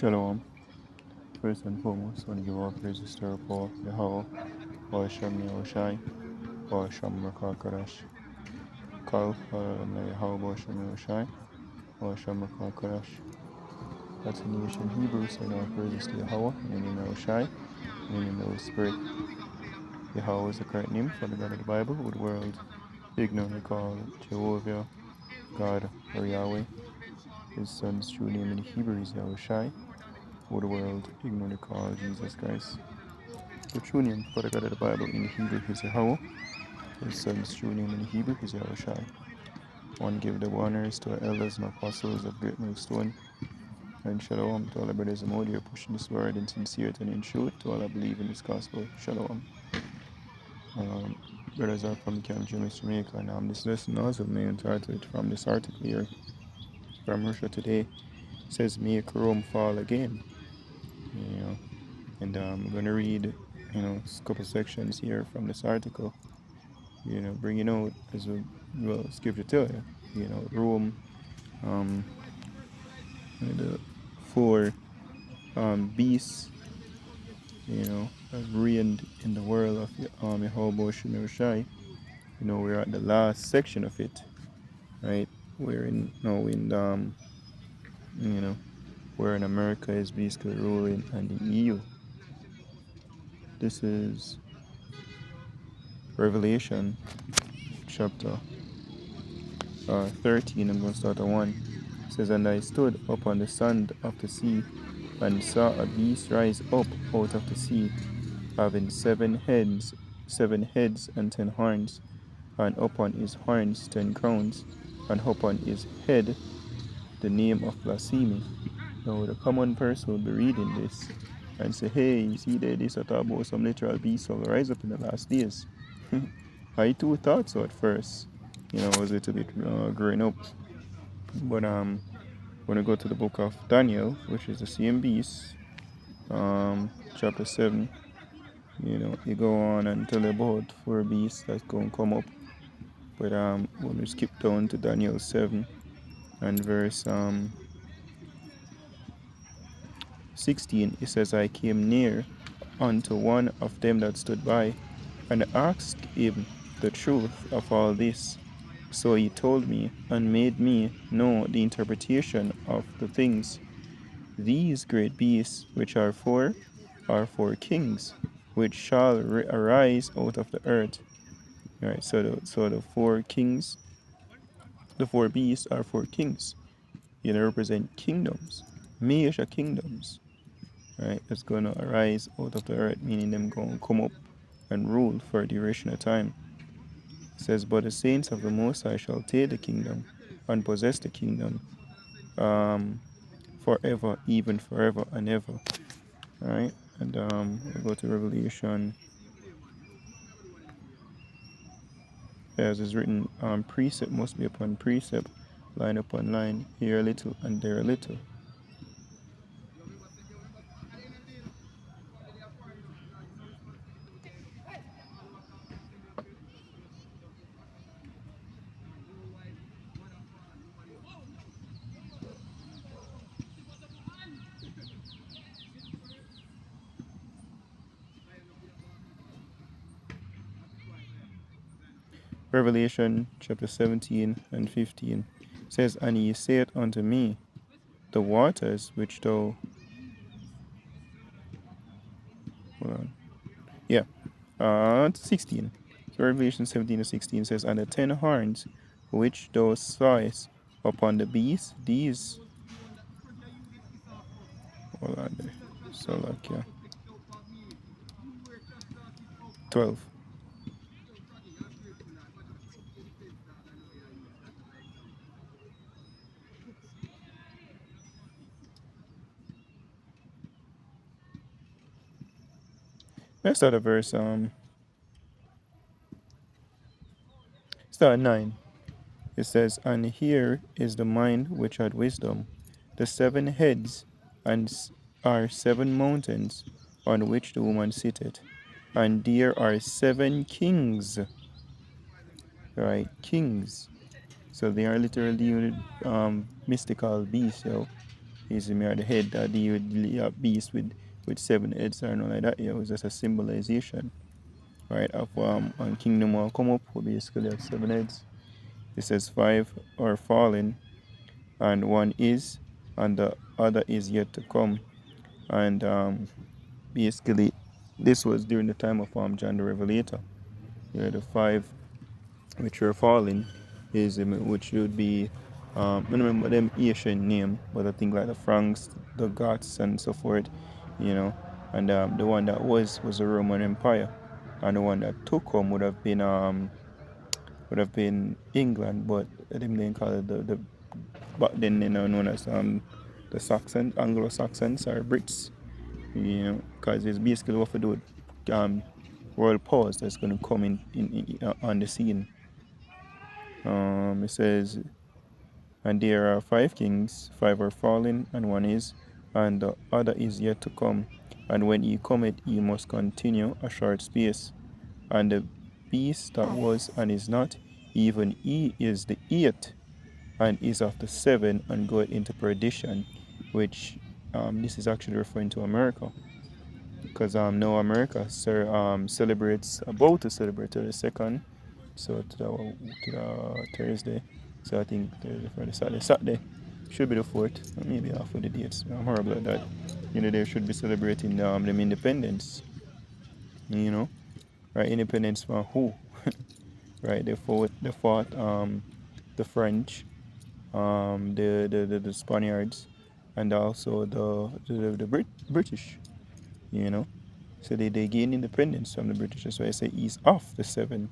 Shalom. First and foremost, I want to give all praises to our Paul, Yahweh, Shem Yahushai, Shem Rakakadash, Kal, Yahweh, Shem Yahushai, Shem Rakakadash. That's in the ancient Hebrew, saying all praises to Yahweh, in the name of Yahushai, in the name of the Holy Spirit. Yahweh is the correct name for the God of the Bible, who the world ignorantly call Jehovah, God, or Yahweh. His son's true name in the Hebrew is Yahushai, who the world ignorantly call Jesus Christ. The true name for the God of the Bible in the Hebrew is Yahweh. His son's true name in the Hebrew is Yahushai. One give the honors to our elders and apostles of Great Millstone. And shalom to all the brothers and who are pushing this word in sincerity and in truth, to all that believe in this gospel. Shalom. Brothers are from Camp James, Jamaica, and this lesson also may entitled from this article here from Russia Today. It says, "Make Rome fall again." And I'm going to read, a couple sections here from this article. Bringing out, as well, scripture tell you, Rome, the four beasts, have reigned in the world of Yahweh Shem Shai. We're at the last section of it, right? We're in where in America is basically ruling and the EU. This is Revelation chapter 13. I'm going to start at 1. It says, "And I stood upon the sand of the sea, and saw a beast rise up out of the sea, having 7 heads and 10 horns, and upon his horns 10 crowns, and upon his head the name of blasphemy." Now the common person will be reading this and say, "Hey, you see there, this talk about some literal beast will rise up in the last days." I too thought so at first. I was a little bit growing up. But when I go to the book of Daniel, which is the same beast, chapter 7, you go on and tell about 4 beasts that's going to come up. But when we skip down to Daniel 7 and verse 16, it says, "I came near unto one of them that stood by, and asked him the truth of all this. So he told me, and made me know the interpretation of the things. These great beasts, which are 4 kings, which shall arise out of the earth." All right, so the 4 kings, the 4 beasts are 4 kings. They represent kingdoms, major kingdoms. Right, that's going to arise out of the earth, meaning them going to come up and rule for a duration of time. It says, "But the saints of the Most High shall take the kingdom and possess the kingdom forever, even forever and ever." All right, and we go to Revelation. As is written, precept must be upon precept, line upon line, here a little and there a little. Revelation chapter 17 and 15 says, "And he saith unto me, the waters which thou..." Hold on. Yeah. 16. So Revelation 17 to 16 says, "And the 10 horns which thou sawest upon the beast, these..." Hold on there. So like, yeah. 12. Let's start at verse start at 9. It says, "And here is the mind which had wisdom. The 7 heads are 7 mountains on which the woman sitteth, and there are 7 kings." Right, kings. So they are literally mystical beasts. is the head that deal with the beast with 7 heads or nothing like that. Yeah, it was just a symbolization, right? Of and kingdom will come up will basically have 7 heads. It says 5 are fallen, and one is, and the other is yet to come. And basically, this was during the time of John the Revelator. Yeah, the 5 which were fallen is which would be I don't remember them Asian name, but I think like the Franks, the Goths, and so forth, you know. And the one that was the Roman Empire, and the one that took home would have been England, but them didn't call it the back then they know known as the Saxon, Anglo-Saxons or Brits, you know, because it's basically what we do with world powers that's going to come in on the scene. It says, and there are 5 kings, 5 are fallen, and one is, and the other is yet to come. And when he cometh, he must continue a short space. And the beast that was and is not, even he is the 8th, and is of the 7, and goeth into perdition, which this is actually referring to America. Because now America celebrates, about to celebrate the 2nd, so to the Thursday. So I think Thursday, Friday, Saturday should be the 4th, maybe half of the dates. I'm horrible at that. You know, they should be celebrating them independence. You know, right? Independence from who? Right? They fought the French, the Spaniards, and also the British. You know, so they gain independence from the British. That's why I say he's off the 7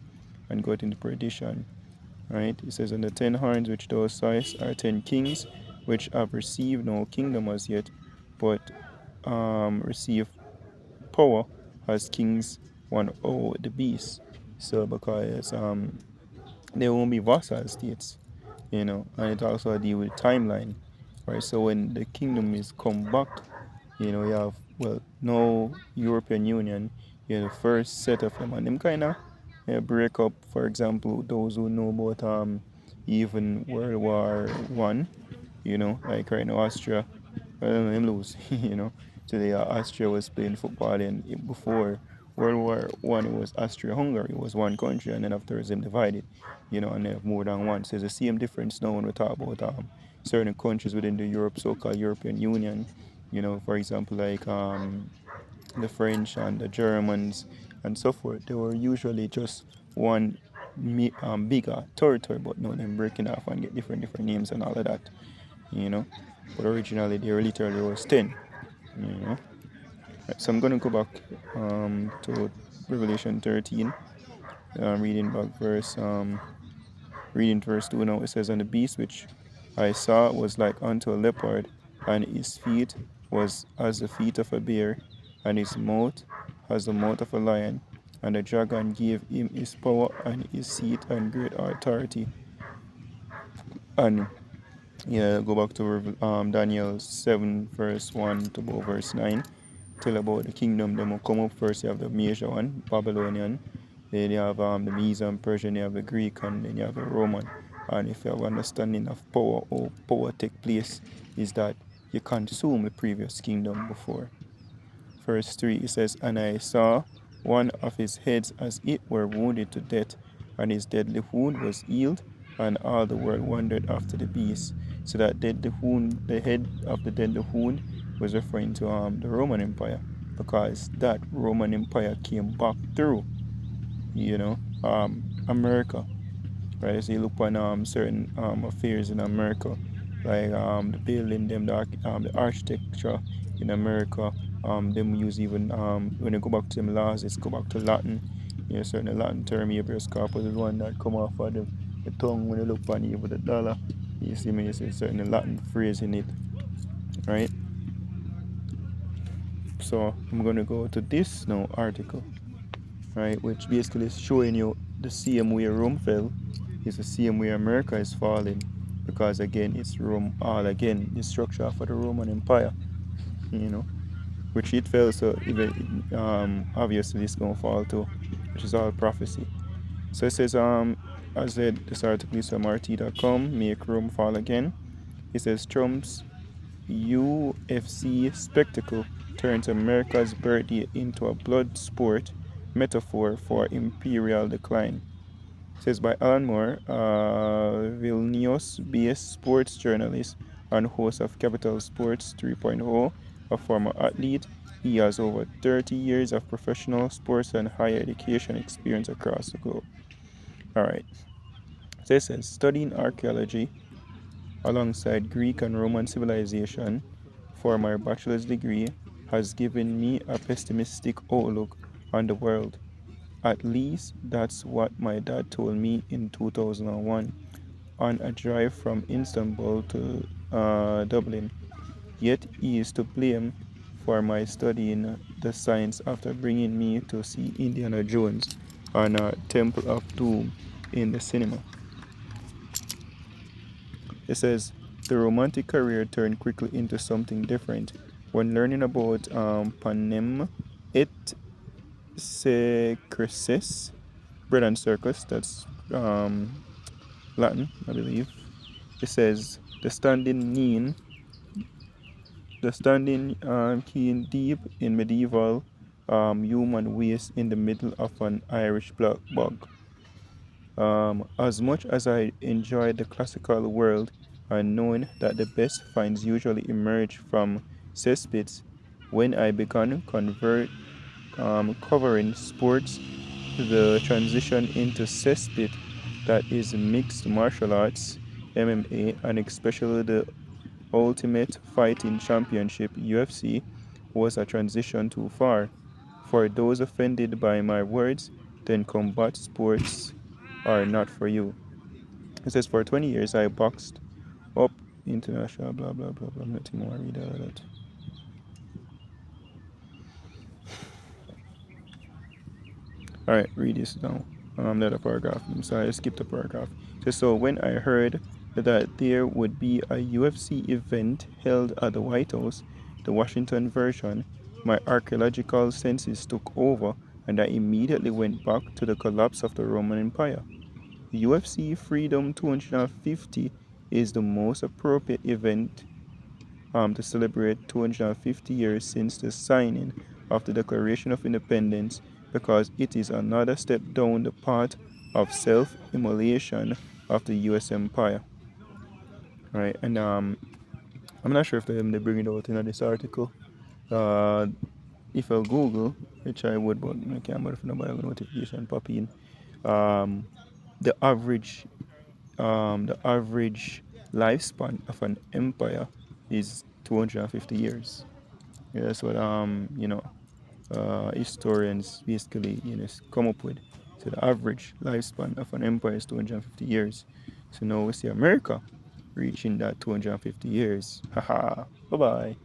and got into perdition. Right? It says, and the 10 horns which thou sawest are 10 kings, which have received no kingdom as yet, but receive power as kings one over the beast. So because they won't be vassal states, you know, and it also deal with timeline, right? So when the kingdom is come back, you know, you have, well, no European Union, you have the first set of them, and them kind of break up. For example, those who know about even World War I, you know, like right now Austria, well, them lose, you know. Today Austria was playing football, and before World War I, it was Austria-Hungary, it was one country, and then afterwards them divided, you know, and they have more than one. So it's the same difference now when we talk about certain countries within the so-called European Union, you know, for example, like the French and the Germans and so forth. They were usually just one bigger territory, but now they're breaking off and get different names and all of that, you know. But originally they were literally was 10, you know. Right, so I'm going to go back to Revelation 13, reading back reading verse 2 now. It says, and the beast which I saw was like unto a leopard, and his feet was as the feet of a bear, and his mouth as the mouth of a lion. And the dragon gave him his power and his seat and great authority. And yeah, go back to Daniel 7 verse 1 to about verse 9. Tell about the kingdom. Them will come up first. You have the major one, Babylonian. Then you have the Medes Persian, you have the Greek, and then you have the Roman. And if you have understanding of power, or power take place, is that you consume the previous kingdom before. Verse 3, it says, and I saw one of his heads as it were wounded to death, and his deadly wound was healed, and all the world wondered after the beast. So that the head of the deadly wound was referring to the Roman Empire, because that Roman Empire came back through, you know, America, right? So you look on certain affairs in America, like the building, the architecture in America, them use even when you go back to them laws, it's go back to Latin. You know, certain Latin term, habeas corpus is one that come off of the tongue when you look on it with the dollar. You see me, you see certain Latin phrase in it, right? So I'm gonna go to this now article, right, which basically is showing you the same way Rome fell is the same way America is falling, because again it's Rome all again, the structure for the Roman Empire, you know, which it fell, so even obviously it's gonna fall too, which is all prophecy. So it says I said this article is from RT.com, make Rome fall again. It says Trump's UFC spectacle turns America's birthday into a blood sport metaphor for imperial decline. Says by Alan Moore, Vilnius-based sports journalist and host of Capital Sports 3.0, a former athlete. He has over 30 years of professional sports and higher education experience across the globe. All right. So it says studying archaeology alongside Greek and Roman civilization for my bachelor's degree has given me a pessimistic outlook on the world. At least that's what my dad told me in 2001 on a drive from Istanbul to Dublin. Yet he is to blame for my studying the science after bringing me to see Indiana Jones and Temple of Doom in the cinema. It says the romantic career turned quickly into something different when learning about panem et circenses, bread and circus. That's Latin, I believe. It says the standing keen deep in medieval human waste in the middle of an Irish bog. As much as I enjoyed the classical world and knowing that the best finds usually emerge from cesspits, when I began covering sports, the transition into cesspit, that is mixed martial arts, MMA, and especially the Ultimate Fighting Championship (UFC), was a transition too far. For those offended by my words, then combat sports are not for you. It says, for 20 years I boxed up international blah blah blah blah. Nothing more read out of that. Alright, read this now. The other paragraph. I'm sorry, I skipped a paragraph. It says, so when I heard that there would be a UFC event held at the White House, the Washington version, my archaeological senses took over and I immediately went back to the collapse of the Roman Empire. UFC Freedom 250 is the most appropriate event to celebrate 250 years since the signing of the Declaration of Independence because it is another step down the path of self-immolation of the US empire. Right, and I'm not sure if they bring it out in this article. If I Google, which I would, but I can't bother if nobody have a notification pop in. The average lifespan of an empire is 250 years. Yeah, that's what historians basically come up with. So the average lifespan of an empire is 250 years. So now we see America reaching that 250 years. Haha. Bye bye.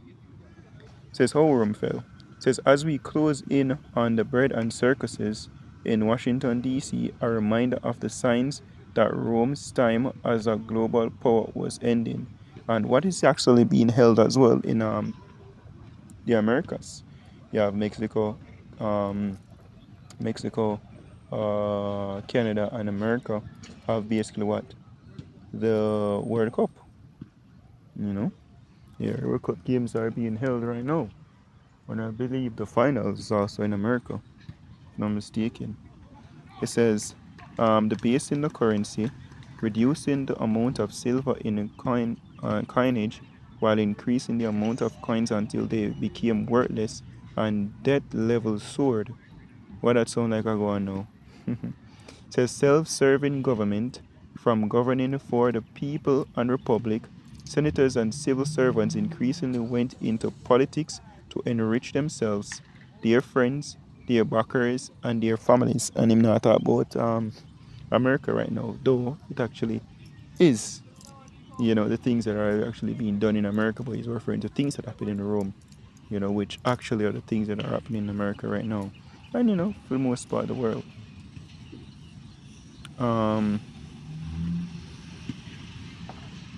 Says how Rome fell. Says as we close in on the bread and circuses in Washington D.C., a reminder of the signs that Rome's time as a global power was ending, and what is actually being held as well in the Americas. You have Mexico, Canada, and America have basically what the World Cup. Yeah, World Cup games are being held right now. And I believe the finals is also in America, if I'm not mistaken. It says the base in the currency, reducing the amount of silver in coinage while increasing the amount of coins until they became worthless and debt levels soared. What that sound like I go on now? It says self-serving government, from governing for the people and republic, senators and civil servants increasingly went into politics to enrich themselves, their friends, their backers, and their families. And I'm not talking about America right now, though it actually is, the things that are actually being done in America, but he's referring to things that happen in Rome, which actually are the things that are happening in America right now. And, for the most part of the world.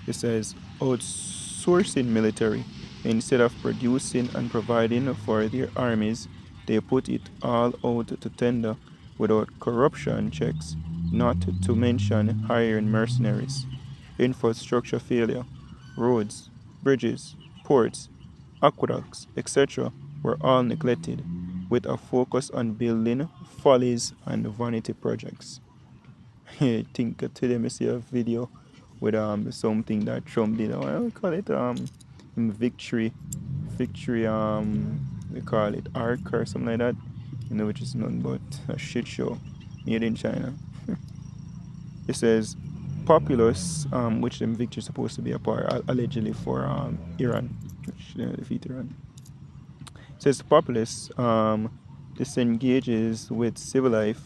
It says outsourcing military. Instead of producing and providing for their armies, they put it all out to tender without corruption checks, not to mention hiring mercenaries. Infrastructure failure, roads, bridges, ports, aqueducts, etc., were all neglected, with a focus on building follies and vanity projects. I think today I see a video with something that Trump did. I call it victory we call it arc or something like that. Which is nothing but a shit show made in China. It says populace, which them victory is supposed to be a part allegedly for Iran, which defeat Iran. It says the populace disengages with civil life.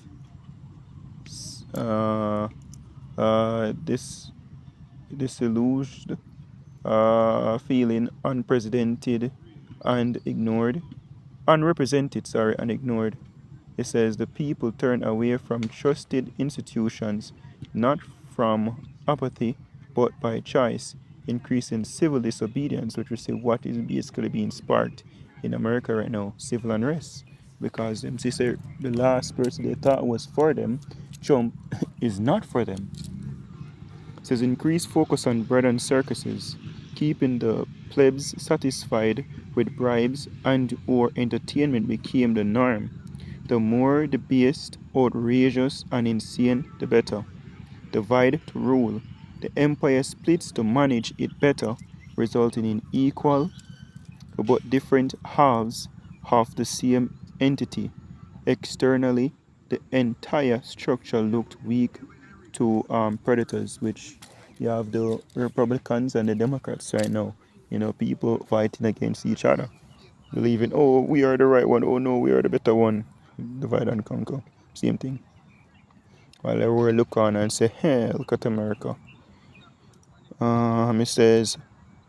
This disillusioned, feeling unrepresented, and ignored. It says the people turn away from trusted institutions, not from apathy, but by choice, increasing civil disobedience, which we say what is basically being sparked in America right now, civil unrest. Because them say the last person they thought was for them, Trump, is not for them. It says increased focus on bread and circuses, keeping the plebs satisfied with bribes and or entertainment became the norm. The more debased, outrageous, and insane, the better. Divide to rule. The empire splits to manage it better, resulting in equal but different halves of the same entity. Externally, the entire structure looked weak to predators, which you have the Republicans and the Democrats right now. People fighting against each other, believing, oh, we are the right one, oh no, we are the better one. Divide and conquer. Same thing. While everyone look on and say, hey, look at America. It says,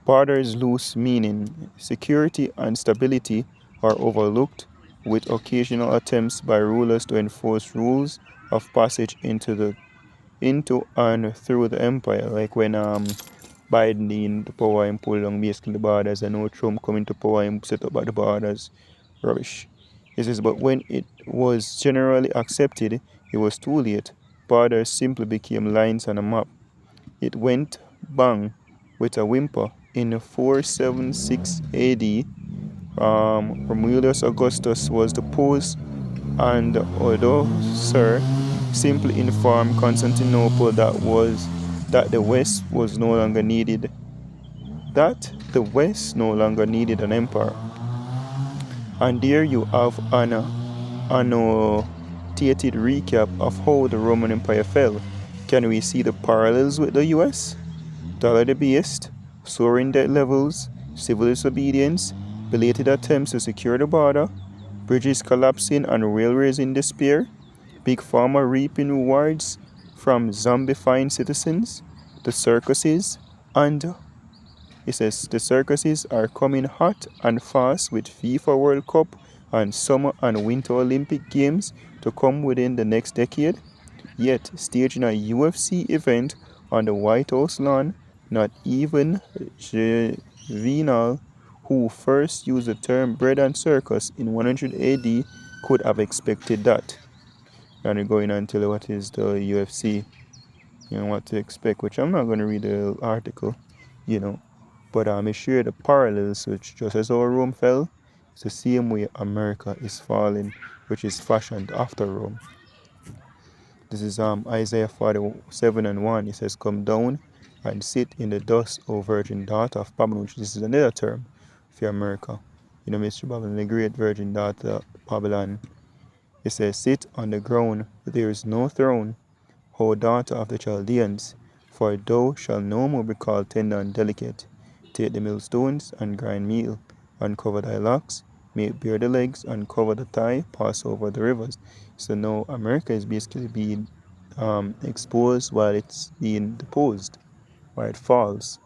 borders lose meaning. Security and stability are overlooked, with occasional attempts by rulers to enforce rules of passage into and through the empire. Like when Biden in the power and pull down basically the borders, and now Trump coming to power and set up by the borders. Rubbish. It says, but when it was generally accepted, it was too late. Borders simply became lines on a map. It went bang with a whimper in 476 AD. Romulus Augustus was deposed, and although Sir simply informed Constantinople that the West no longer needed an empire. And there you have an annotated recap of how the Roman Empire fell. Can we see the parallels with the US? Dollar debased, soaring debt levels, civil disobedience, belated attempts to secure the border, bridges collapsing and railways in despair, big pharma reaping rewards from zombifying citizens, the circuses, and it says the circuses are coming hot and fast with FIFA World Cup and Summer and Winter Olympic Games to come within the next decade. Yet, staging a UFC event on the White House lawn, not even Juvenal, who first used the term bread and circus in 100 AD, could have expected that. And we're going on to what is the UFC, what to expect, which I'm not going to read the article, but I'm sure the parallels, which just as our Rome fell, it's the same way America is falling, which is fashioned after Rome. This is Isaiah 47:1. It says, come down and sit in the dust, O virgin daughter of Babylon. This is another term for America. Mr. Babylon, the great virgin daughter of Babylon. It says, sit on the ground, there is no throne, O daughter of the Chaldeans, for thou shalt no more be called tender and delicate. Take the millstones and grind meal, uncover thy locks, make bare the legs, uncover the thigh, pass over the rivers. So now America is basically being exposed while it's being deposed, while it falls.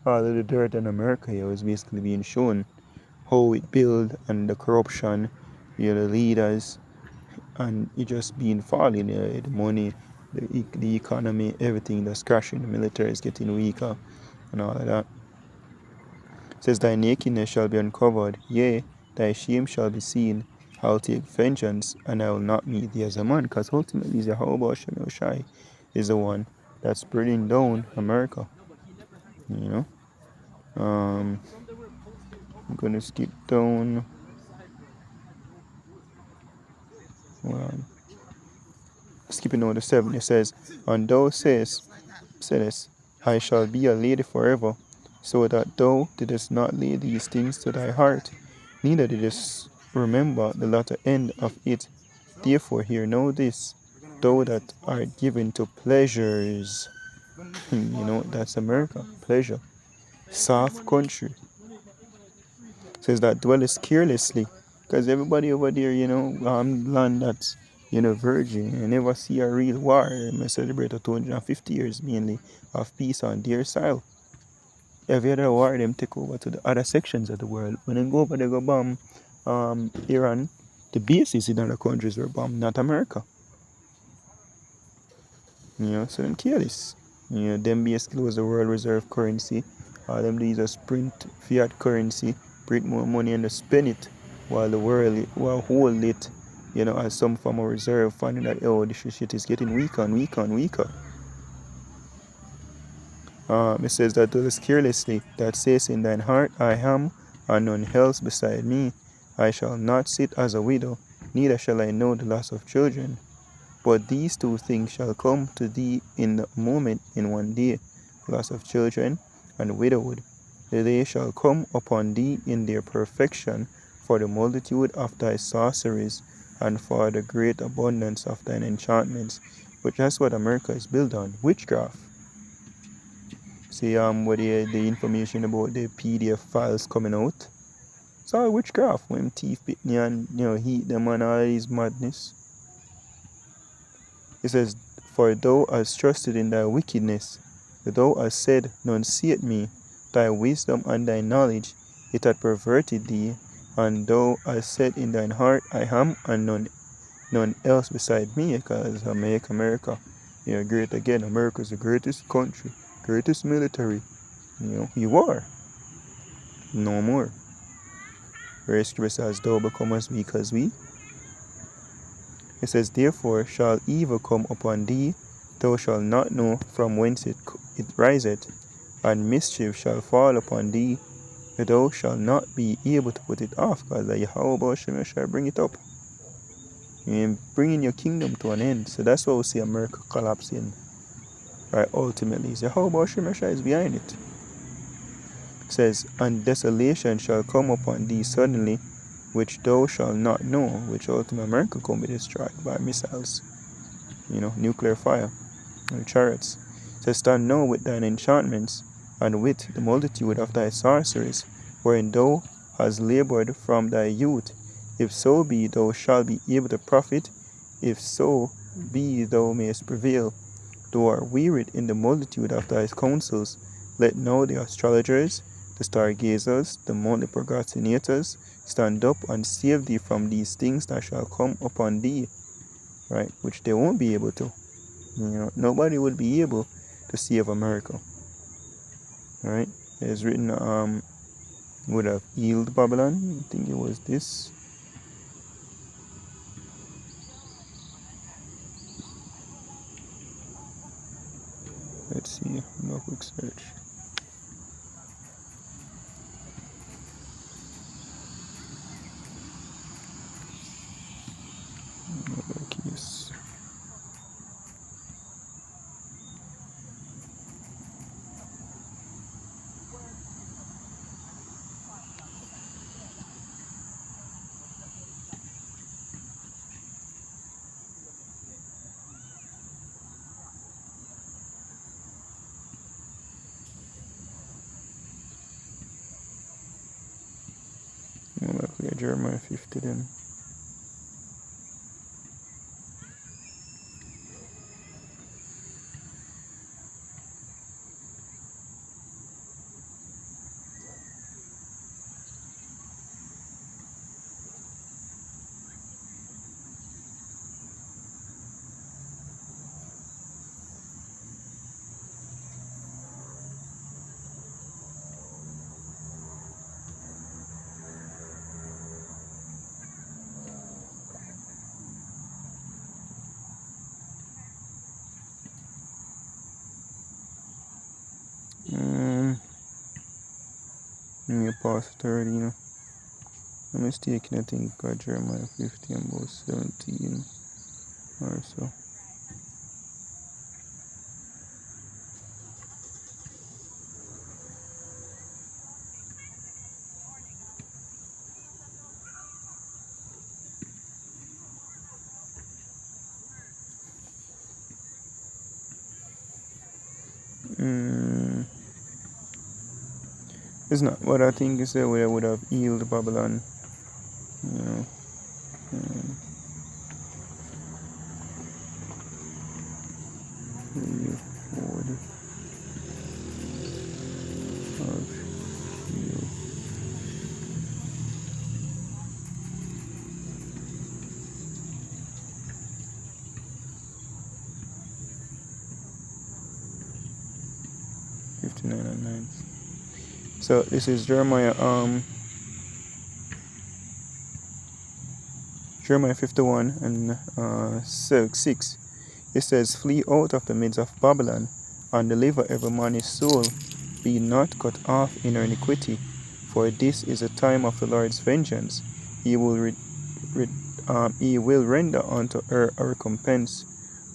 All of the dirt in America here is basically being shown how it built and the corruption, the leaders, and it just being falling, the money, the economy, everything that's crashing, the military is getting weaker and all of that. It says, thy nakedness shall be uncovered, yea, thy shame shall be seen. I'll take vengeance, and I will not meet thee as a man, because ultimately Jehovah Shem Shai is the one that's bringing down America. I'm gonna skip down. Well, skipping over the 7, it says, "And thou saidest, I shall be a lady forever, so that thou didst not lay these things to thy heart, neither didst remember the latter end of it. Therefore hear now this, thou that art given to pleasures." That's America, pleasure. Soft country. Says that dwellest carelessly. Because everybody over there, land that's, virgin. You never see a real war. I celebrate a 250 years mainly of peace on their side. Every other war, them take over to the other sections of the world. When they go over, they go bomb Iran. The bases in other countries were bombed, not America. So them careless. Them basically was the world reserve currency. All them do is just print fiat currency, print more money and just spend it while the world will hold it, as some form of reserve, finding that this shit is getting weaker and weaker and weaker. It says that do this carelessly, that says in thine heart, I am, and none else beside me. I shall not sit as a widow, neither shall I know the loss of children. But these two things shall come to thee in the moment in one day, loss of children and widowhood. They shall come upon thee in their perfection, for the multitude of thy sorceries, and for the great abundance of thine enchantments. But that's what America is built on, witchcraft. See, what the information about the PDF files coming out. It's all witchcraft. When thief pit me and heat them and all these madness. It says, "For thou hast trusted in thy wickedness, thou hast said, none seeth me. Thy wisdom and thy knowledge, it hath perverted thee, and thou hast said in thine heart, I am, and none else beside me," because I make America, great again. America is the greatest country, greatest military. You are. No more. Where Scripture says, "Thou become as weak as we." It says, "Therefore shall evil come upon thee, thou shalt not know from whence it riseth, and mischief shall fall upon thee, thou shalt not be able to put it off," because Yahweh shall bring it up. And bringing your kingdom to an end. So that's why we see America collapsing. Right, ultimately. Yahweh is behind it. It says, "And desolation shall come upon thee suddenly, which thou shalt not know," which ultimately America can be destroyed by missiles, nuclear fire, and chariots. It says, "Stand now with thine enchantments, and with the multitude of thy sorceries, wherein thou hast labored from thy youth. If so be thou shalt be able to profit, if so be thou mayest prevail. Thou art wearied in the multitude of thy counsels. Let now the astrologers, the stargazers, the monthly procrastinators stand up and save thee from these things that shall come upon thee," right? Which they won't be able to. Nobody would be able to save America, right? It's written, would have healed Babylon. I think it was this. Let's see, no quick search. Another case. Luckily, Jeremiah 50 then. Let me pause 30, you know. I'm mistaken, I think Jeremiah 50 and about 17 or so. Mm, it's not what I think is that we would have healed Babylon, you know. Um, we would have healed 59 and 9. So this is Jeremiah 51 and 6. It says, "Flee out of the midst of Babylon, and deliver every man his soul. Be not cut off in her iniquity, for this is a time of the Lord's vengeance. He will, he will render unto her a recompense.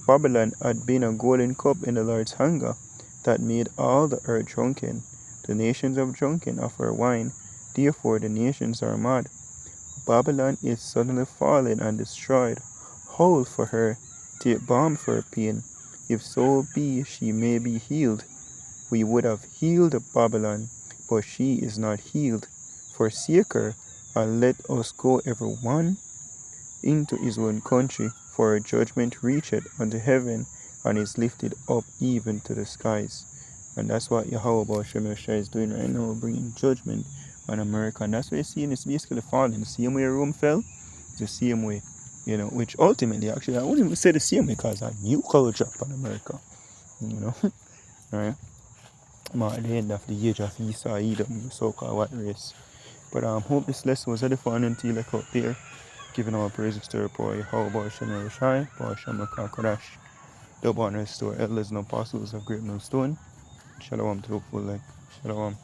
Babylon had been a golden cup in the Lord's anger, that made all the earth drunken. The nations have drunken of her wine, therefore the nations are mad. Babylon is suddenly fallen and destroyed. Howl for her, take balm for her pain. If so be she may be healed. We would have healed Babylon, but she is not healed. Forsake her, and let us go every one into his own country, for her judgment reacheth unto heaven, and is lifted up even to the skies." And that's what Yahweh Shemeshah is doing right now, bringing judgment on America. And that's what you're seeing, it's basically falling. The same way Rome fell, the same way, you know, which ultimately, actually, I wouldn't even say the same way, because a new culture upon America, you know, right? At the end of the age of Esau, Edom, the so-called white race. But hope this lesson was edifying until like out there, giving our praises to our boy, how about Shem Shai, Boy Shem Kodash, double honors to our elders and apostles of Great Millstone. Shalom to the full, like, Shalom.